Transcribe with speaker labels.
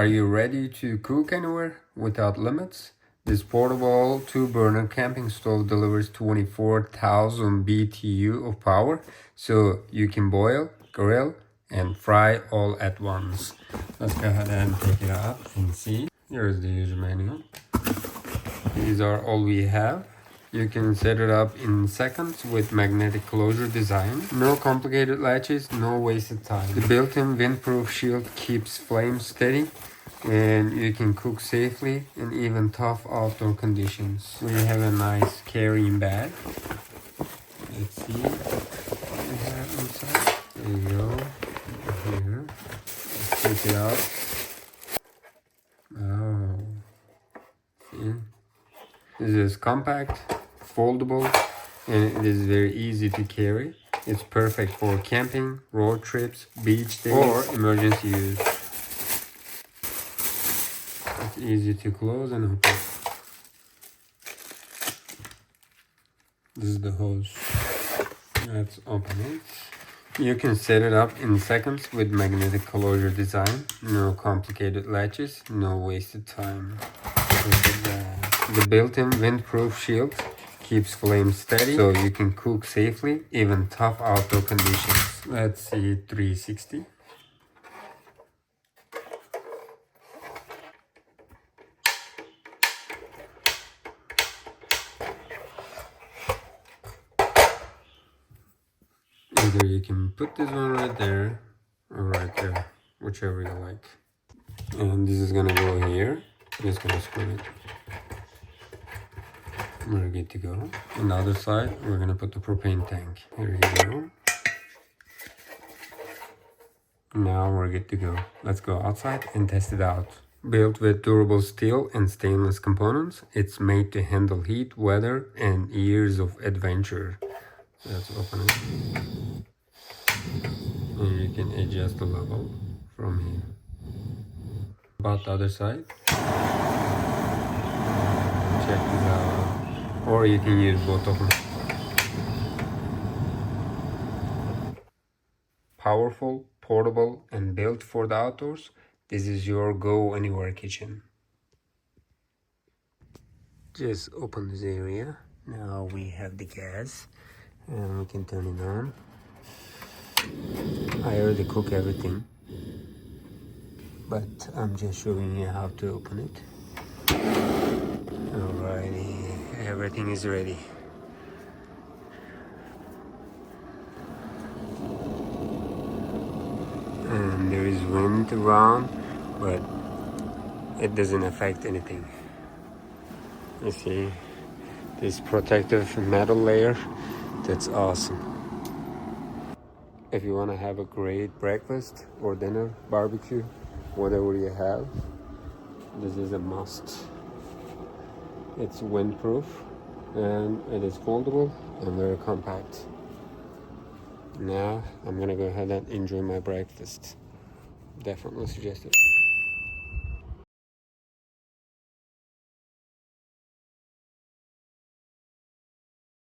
Speaker 1: Are you ready to cook anywhere without limits? This portable 2-burner camping stove delivers 24,000 BTU of power, so you can boil, grill, and fry all at once. Let's go ahead and take it out and see. Here's the user manual. These are all we have. You can set it up in seconds with magnetic closure design. No complicated latches, no wasted time. The built-in windproof shield keeps flames steady, and you can cook safely in even tough outdoor conditions. We have a nice carrying bag. Let's see what we have inside. There you go. Here. Let's take it out. Oh. See? This is compact, foldable, and it is very easy to carry. It's perfect for camping, road trips, beach days, or emergency use. It's easy to close and open. This is the hose. Let's open it. You can set it up in seconds with magnetic closure design. No complicated latches, no wasted time. Look at that. The built-in windproof shield keeps flames steady, so you can cook safely, even tough outdoor conditions. Let's see 360. Either you can put this one right there or right there, whichever you like. And this is gonna go here. Just gonna screw it. We're good to go. On the other side, we're gonna put the propane tank. Here you go. Now we're good to go. Let's go outside and test it out. Built with durable steel and stainless components, it's made to handle heat, weather, and years of adventure. Let's open it. And you can adjust the level from here. About the other side. Check this out. Or you can use both of them. Powerful, portable, and built for the outdoors, this is your go anywhere kitchen. Just open this area. Now we have the gas and we can turn it on. I already cook everything, but I'm just showing you how to open it. Alrighty, everything is ready. And there is wind around, but it doesn't affect anything. You see this protective metal layer? That's awesome. If you want to have a great breakfast or dinner, barbecue, whatever you have, this is a must. It's windproof and it is foldable and very compact. Now I'm gonna go ahead and enjoy my breakfast. Definitely suggest it.